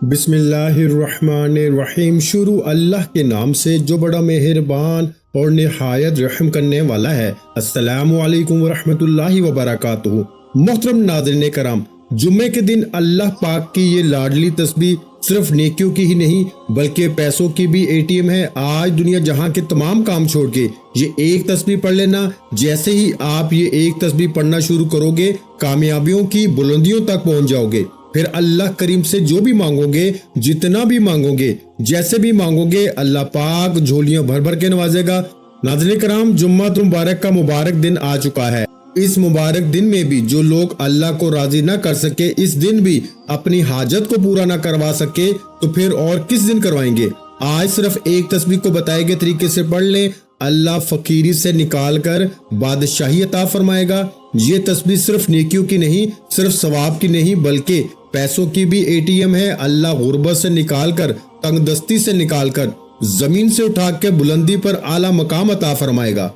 بسم اللہ الرحمن الرحیم۔ شروع اللہ کے نام سے جو بڑا مہربان اور نہایت رحم کرنے والا ہے۔ السلام علیکم ورحمۃ اللہ وبرکاتہ۔ محترم ناظرین کرام، جمعے کے دن اللہ پاک کی یہ لاڈلی تسبیح صرف نیکیوں کی ہی نہیں بلکہ پیسوں کی بھی ATM ہے۔ آج دنیا جہاں کے تمام کام چھوڑ کے یہ ایک تسبیح پڑھ لینا، جیسے ہی آپ یہ ایک تسبیح پڑھنا شروع کرو گے کامیابیوں کی بلندیوں تک پہنچ جاؤ گے۔ پھر اللہ کریم سے جو بھی مانگو گے، جتنا بھی مانگو گے، جیسے بھی مانگو گے، اللہ پاک جھولیاں بھر بھر کے نوازے گا۔ ناظرین کرام، جمعہ مبارک کا مبارک دن آ چکا ہے۔ اس مبارک دن میں بھی جو لوگ اللہ کو راضی نہ کر سکے، اس دن بھی اپنی حاجت کو پورا نہ کروا سکے، تو پھر اور کس دن کروائیں گے؟ آج صرف ایک تسبیح کو بتائے گئے طریقے سے پڑھ لیں، اللہ فقیری سے نکال کر بادشاہی عطا فرمائے گا۔ یہ تسبیح صرف نیکیوں کی نہیں، صرف ثواب کی نہیں بلکہ پیسوں کی بھی ATM ہے۔ اللہ غربت سے نکال کر، تنگ دستی سے نکال کر، زمین سے اٹھا کے بلندی پر اعلیٰ مقام عطا فرمائے گا۔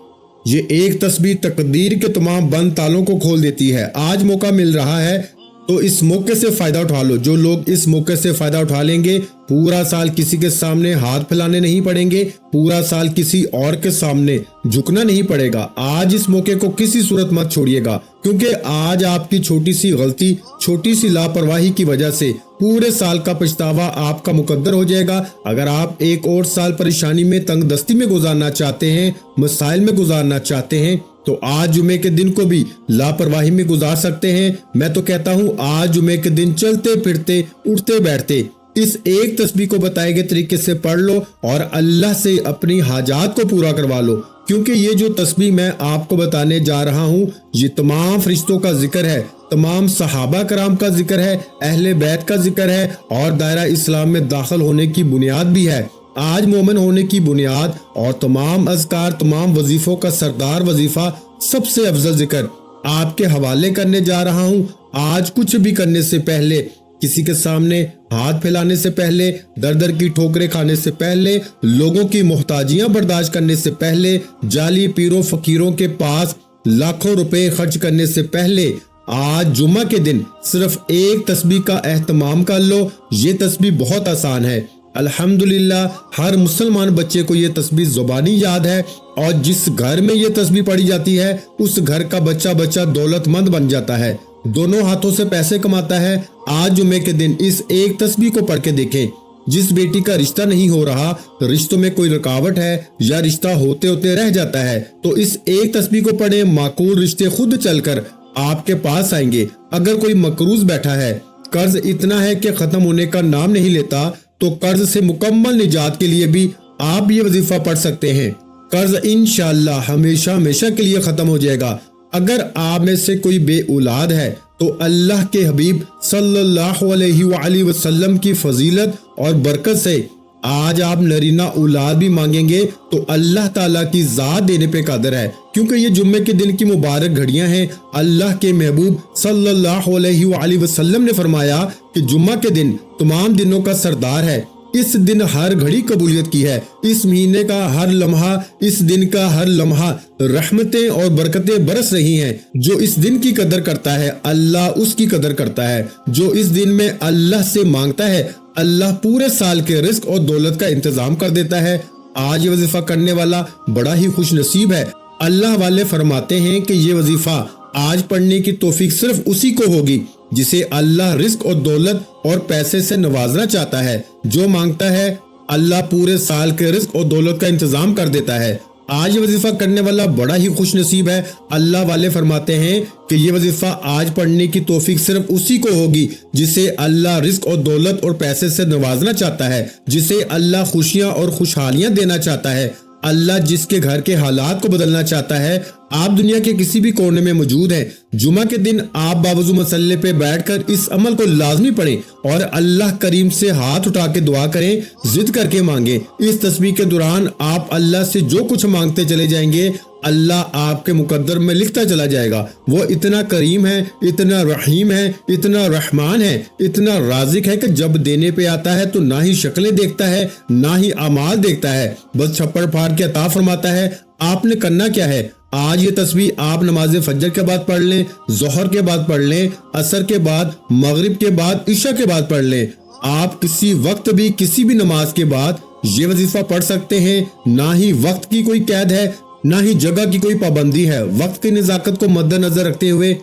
یہ ایک تسبیح تقدیر کے تمام بند تالوں کو کھول دیتی ہے۔ آج موقع مل رہا ہے تو اس موقع سے فائدہ اٹھا لو۔ جو لوگ اس موقع سے فائدہ اٹھا لیں گے، پورا سال کسی کے سامنے ہاتھ پھیلانے نہیں پڑیں گے، پورا سال کسی اور کے سامنے جھکنا نہیں پڑے گا۔ آج اس موقع کو کسی صورت مت چھوڑیے گا، کیونکہ آج آپ کی چھوٹی سی غلطی، چھوٹی سی لاپرواہی کی وجہ سے پورے سال کا پچھتاوا آپ کا مقدر ہو جائے گا۔ اگر آپ ایک اور سال پریشانی میں، تنگ دستی میں گزارنا چاہتے ہیں، مسائل میں گزارنا چاہتے ہیں، تو آج جمعے کے دن کو بھی لاپرواہی میں گزار سکتے ہیں۔ میں تو کہتا ہوں آج جمعے کے دن چلتے پھرتے، اٹھتے بیٹھتے اس ایک تسبیح کو بتائے گئے طریقے سے پڑھ لو اور اللہ سے اپنی حاجات کو پورا کروا لو، کیونکہ یہ جو تسبیح میں آپ کو بتانے جا رہا ہوں، یہ تمام فرشتوں کا ذکر ہے، تمام صحابہ کرام کا ذکر ہے، اہل بیت کا ذکر ہے اور دائرہ اسلام میں داخل ہونے کی بنیاد بھی ہے۔ آج مومن ہونے کی بنیاد اور تمام اذکار، تمام وظیفوں کا سردار وظیفہ، سب سے افضل ذکر آپ کے حوالے کرنے جا رہا ہوں۔ آج کچھ بھی کرنے سے پہلے، کسی کے سامنے ہاتھ پھیلانے سے پہلے، در در کی ٹھوکریں کھانے سے پہلے، لوگوں کی محتاجیاں برداشت کرنے سے پہلے، جعلی پیروں فقیروں کے پاس لاکھوں روپے خرچ کرنے سے پہلے، آج جمعہ کے دن صرف ایک تسبیح کا اہتمام کر لو۔ یہ تسبیح بہت آسان ہے۔ الحمدللہ ہر مسلمان بچے کو یہ تسبیح زبانی یاد ہے، اور جس گھر میں یہ تسبیح پڑھی جاتی ہے اس گھر کا بچہ دولت مند بن جاتا ہے، دونوں ہاتھوں سے پیسے کماتا ہے۔ آج جمعے کے دن اس ایک تسبیح کو پڑھ کے دیکھیں۔ جس بیٹی کا رشتہ نہیں ہو رہا، رشتوں میں کوئی رکاوٹ ہے یا رشتہ ہوتے ہوتے رہ جاتا ہے، تو اس ایک تسبیح کو پڑھیں، معقول رشتے خود چل کر آپ کے پاس آئیں گے۔ اگر کوئی مقروض بیٹھا ہے، قرض اتنا ہے کہ ختم ہونے کا نام نہیں لیتا، تو قرض سے مکمل نجات کے لیے بھی آپ یہ وظیفہ پڑھ سکتے ہیں۔ قرض انشاءاللہ ہمیشہ ہمیشہ کے لیے ختم ہو جائے گا۔ اگر آپ میں سے کوئی بے اولاد ہے تو اللہ کے حبیب صلی اللہ علیہ وآلہ وسلم کی فضیلت اور برکت سے آج آپ نرینہ اولاد بھی مانگیں گے تو اللہ تعالیٰ کی ذات دینے پہ قادر ہے، کیونکہ یہ جمعے کے دن کی مبارک گھڑیاں ہیں۔ اللہ کے محبوب صلی اللہ علیہ وآلہ وسلم نے فرمایا کہ جمعہ کے دن تمام دنوں کا سردار ہے۔ اس دن ہر گھڑی قبولیت کی ہے، اس مہینے کا ہر لمحہ، اس دن کا ہر لمحہ رحمتیں اور برکتیں برس رہی ہیں۔ جو اس دن کی قدر کرتا ہے اللہ اس کی قدر کرتا ہے، جو اس دن میں اللہ سے مانگتا ہے اللہ پورے سال کے رزق اور دولت کا انتظام کر دیتا ہے۔ آج یہ وظیفہ کرنے والا بڑا ہی خوش نصیب ہے۔ اللہ والے فرماتے ہیں کہ یہ وظیفہ آج پڑھنے کی توفیق صرف اسی کو ہوگی جسے اللہ رزق اور دولت اور پیسے سے نوازنا چاہتا ہے۔ جو مانگتا ہے اللہ پورے سال کے رزق اور دولت کا انتظام کر دیتا ہے۔ آج یہ وظیفہ کرنے والا بڑا ہی خوش نصیب ہے۔ اللہ والے فرماتے ہیں کہ یہ وظیفہ آج پڑھنے کی توفیق صرف اسی کو ہوگی جسے اللہ رزق اور دولت اور پیسے سے نوازنا چاہتا ہے، جسے اللہ خوشیاں اور خوشحالیاں دینا چاہتا ہے۔ اللہ جس کے گھر کے حالات کو بدلنا چاہتا ہے۔ آپ دنیا کے کسی بھی کونے میں موجود ہیں، جمعہ کے دن آپ باوضو مسلے پہ بیٹھ کر اس عمل کو لازمی پڑھیں اور اللہ کریم سے ہاتھ اٹھا کے دعا کریں، ضد کر کے مانگیں۔ اس تسبیح کے دوران آپ اللہ سے جو کچھ مانگتے چلے جائیں گے، اللہ آپ کے مقدر میں لکھتا چلا جائے گا۔ وہ اتنا کریم ہے، اتنا رحیم ہے، اتنا رحمان ہے، اتنا رازق ہے کہ جب دینے پہ آتا ہے تو نہ ہی شکلیں دیکھتا ہے، نہ ہی اعمال دیکھتا ہے، بس چھپڑ پھاڑ کے عطا فرماتا ہے۔ آپ نے کرنا کیا ہے؟ آج یہ تسبیح آپ نماز فجر کے بعد پڑھ لیں، ظہر کے بعد پڑھ لیں، عصر کے بعد، مغرب کے بعد، عشاء کے بعد پڑھ لیں۔ آپ کسی وقت بھی کسی بھی نماز کے بعد یہ وظیفہ پڑھ سکتے ہیں۔ نہ ہی وقت کی کوئی قید ہے، نہ ہی جگہ کی کوئی پابندی ہے۔ وقت کی نزاکت کو مد نظر رکھتے ہوئے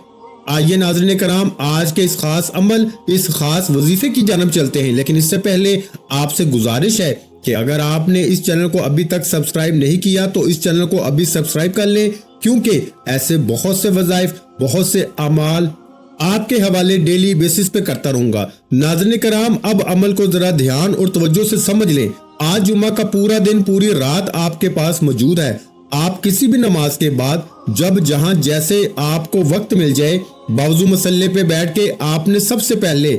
آئیے ناظرین کرام آج کے اس خاص عمل، اس خاص وظیفے کی جانب چلتے ہیں۔ لیکن اس سے پہلے آپ سے گزارش ہے کہ اگر آپ نے اس چینل کو ابھی تک سبسکرائب نہیں کیا تو اس چینل کو ابھی سبسکرائب کر لیں، کیونکہ ایسے بہت سے وظائف، بہت سے اعمال آپ کے حوالے ڈیلی بیسس پہ کرتا رہوں گا۔ ناظرین کرام اب عمل کو ذرا دھیان اور توجہ سے سمجھ لیں۔ آج جمعہ کا پورا دن، پوری رات آپ کے پاس موجود ہے۔ آپ کسی بھی نماز کے بعد جب جہاں جیسے آپ کو وقت مل جائے، باوضو مصلی پہ بیٹھ کے آپ نے سب سے پہلے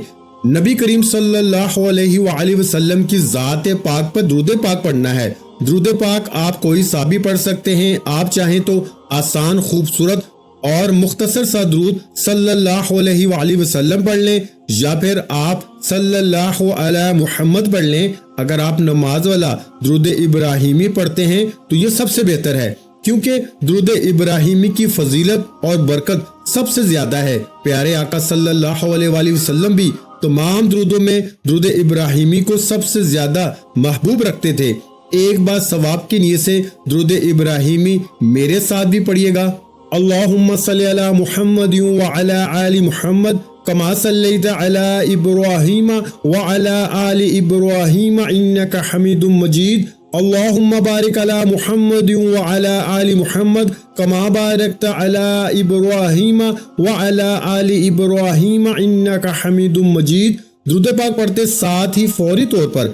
نبی کریم صلی اللہ علیہ وآلہ وسلم کی ذات پاک پر درود پاک پڑھنا ہے۔ درود پاک آپ کوئی سا بھی پڑھ سکتے ہیں۔ آپ چاہیں تو آسان، خوبصورت اور مختصر سا درود صلی اللہ علیہ وآلہ وسلم پڑھ لیں، یا پھر آپ صلی اللہ علیہ محمد پڑھ لیں۔ اگر آپ نماز والا درود ابراہیمی پڑھتے ہیں تو یہ سب سے بہتر ہے، کیونکہ درود ابراہیمی کی فضیلت اور برکت سب سے زیادہ ہے۔ پیارے آقا صلی اللہ علیہ وآلہ وسلم بھی تمام درودوں میں درود ابراہیمی کو سب سے زیادہ محبوب رکھتے تھے۔ ایک بار ثواب کی نیت سے درود ابراہیمی میرے ساتھ بھی پڑھیے گا۔ اللہم صلی علی محمد وعلی آل محمد کما صلیت علی ابراہیم وعلی آل ابراہیم انک حمید مجید۔ اللہم بارک علی محمد وعلی آل محمد کما بارکت علی ابراہیم وعلی آل ابراہیم انک حمید مجید۔ درود پاک پڑھتے ساتھ ہی فوری طور پر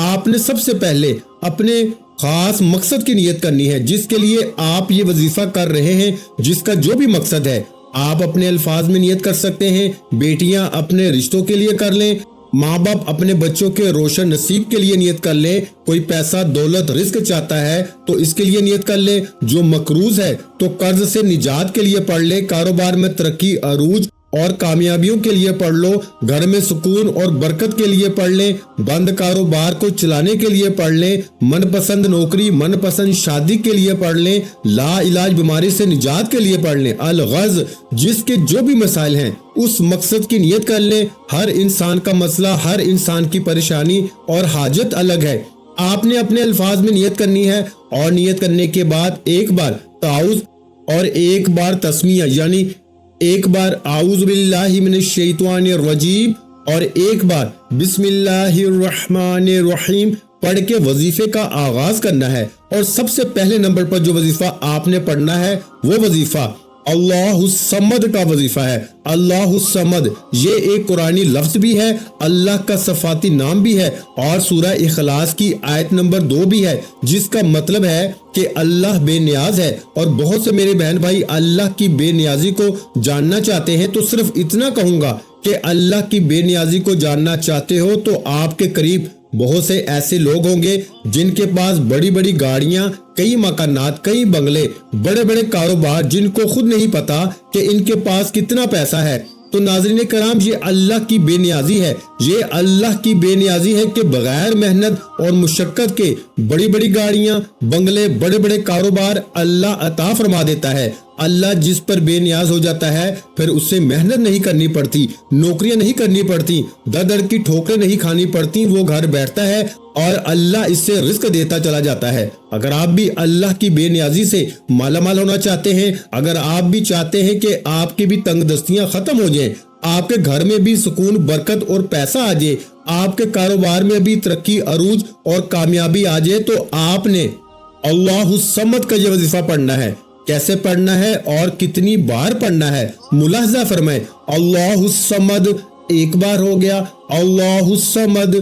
آپ نے سب سے پہلے اپنے خاص مقصد کی نیت کرنی ہے، جس کے لیے آپ یہ وظیفہ کر رہے ہیں، جس کا جو بھی مقصد ہے آپ اپنے الفاظ میں نیت کر سکتے ہیں۔ بیٹیاں اپنے رشتوں کے لیے کر لیں، ماں باپ اپنے بچوں کے روشن نصیب کے لیے نیت کر لیں، کوئی پیسہ دولت رزق چاہتا ہے تو اس کے لیے نیت کر لیں، جو مقروض ہے تو قرض سے نجات کے لیے پڑھ لیں، کاروبار میں ترقی عروج اور کامیابیوں کے لیے پڑھ لو، گھر میں سکون اور برکت کے لیے پڑھ لیں، بند کاروبار کو چلانے کے لیے پڑھ لیں، من پسند نوکری، من پسند شادی کے لیے پڑھ لیں، لا علاج بیماری سے نجات کے لیے پڑھ لیں، الغرض جس کے جو بھی مسائل ہیں اس مقصد کی نیت کر لیں۔ ہر انسان کا مسئلہ، ہر انسان کی پریشانی اور حاجت الگ ہے۔ آپ نے اپنے الفاظ میں نیت کرنی ہے، اور نیت کرنے کے بعد ایک بار تعوذ اور ایک بار تسمیہ، یعنی ایک بار اعوذ باللہ من الشیطان الرجیم اور ایک بار بسم اللہ الرحمن الرحیم پڑھ کے وظیفے کا آغاز کرنا ہے۔ اور سب سے پہلے نمبر پر جو وظیفہ آپ نے پڑھنا ہے وہ وظیفہ اللہ الصمد کا وظیفہ ہے۔ اللہ الصمد یہ ایک قرآنی لفظ بھی ہے، اللہ کا صفاتی نام بھی ہے، اور سورہ اخلاص کی آیت نمبر 2 بھی ہے، جس کا مطلب ہے کہ اللہ بے نیاز ہے۔ اور بہت سے میرے بہن بھائی اللہ کی بے نیازی کو جاننا چاہتے ہیں، تو صرف اتنا کہوں گا کہ اللہ کی بے نیازی کو جاننا چاہتے ہو تو آپ کے قریب بہت سے ایسے لوگ ہوں گے جن کے پاس بڑی بڑی گاڑیاں، کئی مکانات، کئی بنگلے، بڑے بڑے کاروبار، جن کو خود نہیں پتا کہ ان کے پاس کتنا پیسہ ہے۔ تو ناظرین کرام یہ اللہ کی بے نیازی ہے، یہ اللہ کی بے نیازی ہے کہ بغیر محنت اور مشقت کے بڑی بڑی گاڑیاں، بنگلے، بڑے بڑے کاروبار اللہ عطا فرما دیتا ہے۔ اللہ جس پر بے نیاز ہو جاتا ہے پھر اس سے محنت نہیں کرنی پڑتی، نوکریاں نہیں کرنی پڑتی، در در کی ٹھوکریں نہیں کھانی پڑتی، وہ گھر بیٹھتا ہے اور اللہ اس سے رزق دیتا چلا جاتا ہے۔ اگر آپ بھی اللہ کی بے نیازی سے مالا مال ہونا چاہتے ہیں، اگر آپ بھی چاہتے ہیں کہ آپ کی بھی تنگ دستیاں ختم ہو جائیں، آپ کے گھر میں بھی سکون، برکت اور پیسہ آ جائے، آپ کے کاروبار میں بھی ترقی، عروج اور کامیابی آ جائے، تو آپ نے اللہ الصمد کا یہ وظیفہ پڑھنا ہے۔ کیسے پڑھنا ہے اور کتنی بار پڑھنا ہے ملاحظہ فرمائیں۔ اللہ الصمد ایک بار ہو گیا، اللہ الصمد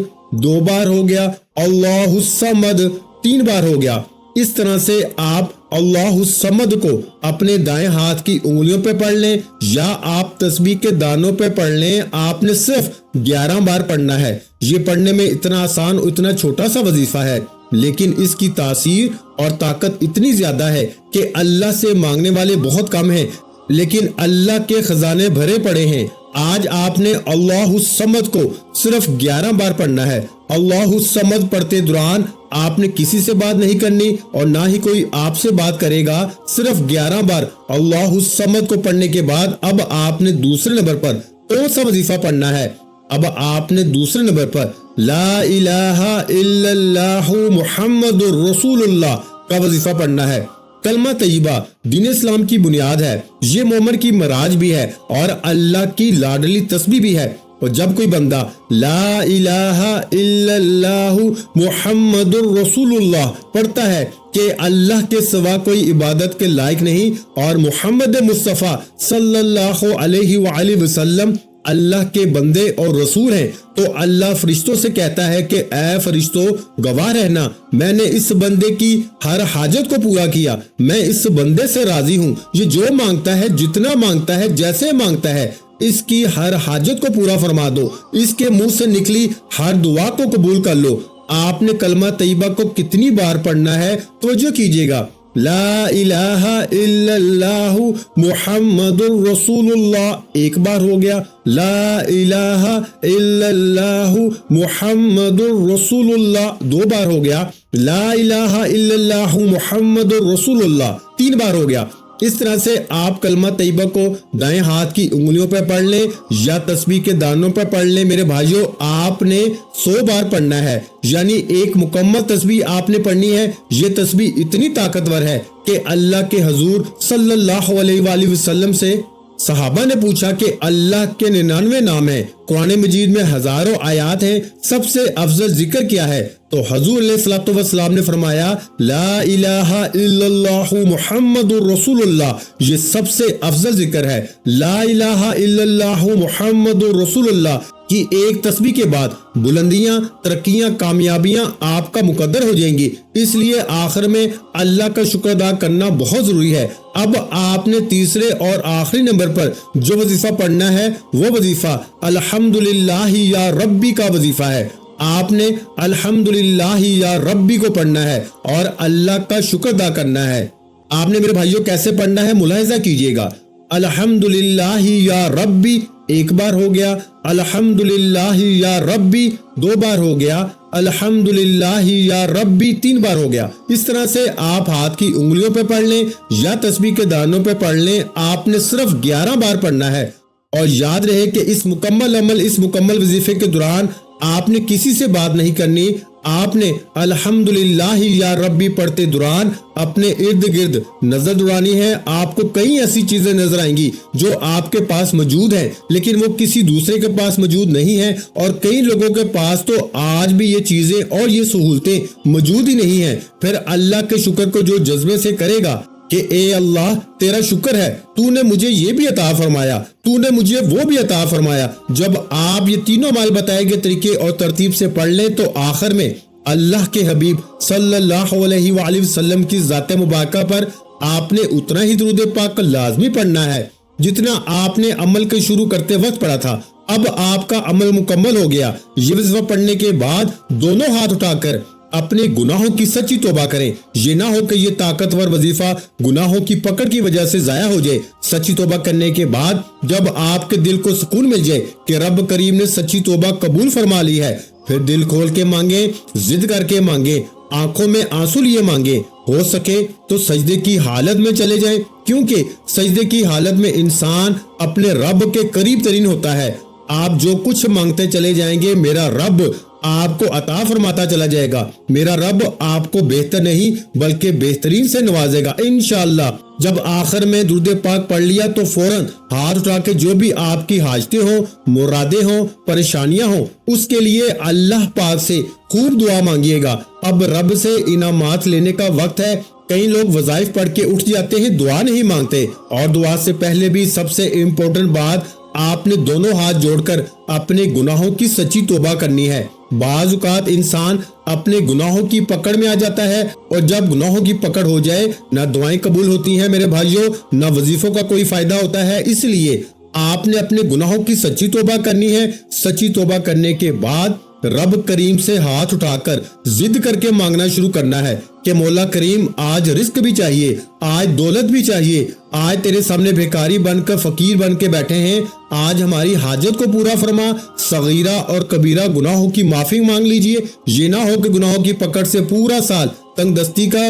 2 بار ہو گیا، اللہ الصمد 3 بار ہو گیا۔ اس طرح سے آپ اللہ الصمد کو اپنے دائیں ہاتھ کی انگلیوں پہ پڑھ لیں، یا آپ تسبیح کے دانوں پہ پڑھ لیں۔ آپ نے صرف 11 بار پڑھنا ہے۔ یہ پڑھنے میں اتنا آسان، اتنا چھوٹا سا وظیفہ ہے، لیکن اس کی تاثیر اور طاقت اتنی زیادہ ہے کہ اللہ سے مانگنے والے بہت کم ہیں، لیکن اللہ کے خزانے بھرے پڑے ہیں۔ آج آپ نے اللہ الصمد کو صرف 11 بار پڑھنا ہے۔ اللہ الصمد پڑھتے دوران آپ نے کسی سے بات نہیں کرنی اور نہ ہی کوئی آپ سے بات کرے گا۔ صرف 11 بار اللہ الصمد کو پڑھنے کے بعد اب آپ نے دوسرے نمبر پر کون سا وظیفہ پڑھنا ہے؟ اب آپ نے دوسرے نمبر پر لا الہ الا اللہ محمد رسول اللہ کا وظیفہ پڑھنا ہے۔ کلمہ طیبہ دین اسلام کی بنیاد ہے، یہ مومن کی معراج بھی ہے اور اللہ کی لاڈلی تسبیح بھی ہے۔ اور جب کوئی بندہ لا الہ الا اللہ محمد رسول اللہ پڑھتا ہے کہ اللہ کے سوا کوئی عبادت کے لائق نہیں اور محمد مصطفیٰ صلی اللہ علیہ وآلہ وسلم اللہ کے بندے اور رسول ہیں، تو اللہ فرشتوں سے کہتا ہے کہ اے فرشتوں گواہ رہنا، میں نے اس بندے کی ہر حاجت کو پورا کیا، میں اس بندے سے راضی ہوں، یہ جو مانگتا ہے، جتنا مانگتا ہے، جیسے مانگتا ہے، اس کی ہر حاجت کو پورا فرما دو، اس کے منہ سے نکلی ہر دعا کو قبول کر لو۔ آپ نے کلمہ طیبہ کو کتنی بار پڑھنا ہے توجہ کیجئے گا۔ لا الہ الا اللہ محمد رسول اللہ ایک بار ہو گیا، لا الہ الا اللہ محمد رسول اللہ دو بار ہو گیا، لا الہ الا اللہ محمد رسول اللہ تین بار ہو گیا۔ اس طرح سے آپ کلمہ طیبہ کو دائیں ہاتھ کی انگلیوں پہ پڑھ لیں یا تسبیح کے دانوں پہ پڑھ لیں۔ میرے بھائیوں، آپ نے 100 بار پڑھنا ہے، یعنی ایک مکمل تسبیح آپ نے پڑھنی ہے۔ یہ تسبیح اتنی طاقتور ہے کہ اللہ کے حضور صلی اللہ علیہ وآلہ وسلم سے صحابہ نے پوچھا کہ اللہ کے 99 نام ہیں، قرآن مجید میں ہزاروں آیات ہیں، سب سے افضل ذکر کیا ہے؟ تو حضور علیہ الصلوۃ والسلام نے فرمایا لا الہ الا اللہ محمد رسول اللہ، یہ سب سے افضل ذکر ہے۔ لا الہ الا اللہ محمد رسول اللہ کی ایک تسبیح کے بعد بلندیاں، ترقیاں، کامیابیاں آپ کا مقدر ہو جائیں گی، اس لیے آخر میں اللہ کا شکر ادا کرنا بہت ضروری ہے۔ اب آپ نے تیسرے اور آخری نمبر پر جو وظیفہ پڑھنا ہے وہ وظیفہ الحمدللہ یا ربی کا وظیفہ ہے۔ آپ نے الحمدللہ یا ربی کو پڑھنا ہے اور اللہ کا شکر ادا کرنا ہے۔ آپ نے میرے بھائیوں کیسے پڑھنا ہے ملاحظہ کیجئے گا۔ الحمدللہ یا ربی ایک بار ہو گیا، الحمدللہ یا ربی دو بار ہو گیا، الحمدللہ یا ربی تین بار ہو گیا۔ اس طرح سے آپ ہاتھ کی انگلیوں پہ پڑھ لیں یا تسبیح کے دانوں پہ پڑھ لیں، آپ نے صرف 11 بار پڑھنا ہے۔ اور یاد رہے کہ اس مکمل وظیفے کے دوران آپ نے کسی سے بات نہیں کرنی۔ آپ نے الحمدللہ یا ربی پڑھتے دوران اپنے ارد گرد نظر دوڑانی ہے۔ آپ کو کئی ایسی چیزیں نظر آئیں گی جو آپ کے پاس موجود ہیں لیکن وہ کسی دوسرے کے پاس موجود نہیں ہیں، اور کئی لوگوں کے پاس تو آج بھی یہ چیزیں اور یہ سہولتیں موجود ہی نہیں ہیں۔ پھر اللہ کے شکر کو جو جذبے سے کرے گا کہ اے اللہ تیرا شکر ہے، تو نے مجھے یہ بھی عطا فرمایا، تو نے مجھے وہ بھی عطا فرمایا۔ جب آپ یہ تینوں مال بتائے گئے طریقے اور ترتیب سے پڑھ لیں تو آخر میں اللہ کے حبیب صلی اللہ علیہ وآلہ وسلم کی ذات مبارکہ پر آپ نے اتنا ہی درود پاک لازمی پڑھنا ہے جتنا آپ نے عمل کے شروع کرتے وقت پڑھا تھا۔ اب آپ کا عمل مکمل ہو گیا۔ یہ وظیفہ پڑھنے کے بعد دونوں ہاتھ اٹھا کر اپنے گناہوں کی سچی توبہ کریں۔ یہ نہ ہو کہ یہ طاقتور وظیفہ گناہوں کی پکڑ کی وجہ سے ضائع ہو جائے۔ سچی توبہ کرنے کے بعد جب آپ کے دل کو سکون مل جائے کہ رب کریم نے سچی توبہ قبول فرما لی ہے، پھر دل کھول کے مانگیں، ضد کر کے مانگیں، آنکھوں میں آنسو لیے مانگیں۔ ہو سکے تو سجدے کی حالت میں چلے جائیں، کیونکہ سجدے کی حالت میں انسان اپنے رب کے قریب ترین ہوتا ہے۔ آپ جو کچھ مانگتے چلے جائیں گے میرا رب آپ کو عطا فرماتا چلا جائے گا۔ میرا رب آپ کو بہتر نہیں بلکہ بہترین سے نوازے گا انشاءاللہ۔ جب آخر میں درود پاک پڑھ لیا تو فوراً ہاتھ اٹھا کے جو بھی آپ کی حاجتیں ہوں، مرادیں ہوں، پریشانیاں ہوں، اس کے لیے اللہ پاک سے خوب دعا مانگیے گا۔ اب رب سے انعامات لینے کا وقت ہے۔ کئی لوگ وظائف پڑھ کے اٹھ جاتے ہیں، دعا نہیں مانگتے، اور دعا سے پہلے بھی سب سے امپورٹنٹ بات آپ نے دونوں ہاتھ جوڑ کر اپنے گناہوں کی سچی توبہ کرنی ہے۔ بعض اوقات انسان اپنے گناہوں کی پکڑ میں آ جاتا ہے، اور جب گناہوں کی پکڑ ہو جائے نہ دعائیں قبول ہوتی ہیں میرے بھائیوں، نہ وظیفوں کا کوئی فائدہ ہوتا ہے۔ اس لیے آپ نے اپنے گناہوں کی سچی توبہ کرنی ہے۔ سچی توبہ کرنے کے بعد رب کریم سے ہاتھ اٹھا کر ضد کر کے مانگنا شروع کرنا ہے کہ مولا کریم آج رزق بھی چاہیے، آج دولت بھی چاہیے، آج تیرے سامنے بھیکاری بن کر فقیر بن کے بیٹھے ہیں، آج ہماری حاجت کو پورا فرما، صغیرہ اور کبیرہ گناہوں کی معافی مانگ لیجئے۔ یہ نہ ہو کہ گناہوں کی پکڑ سے پورا سال تنگ دستی کا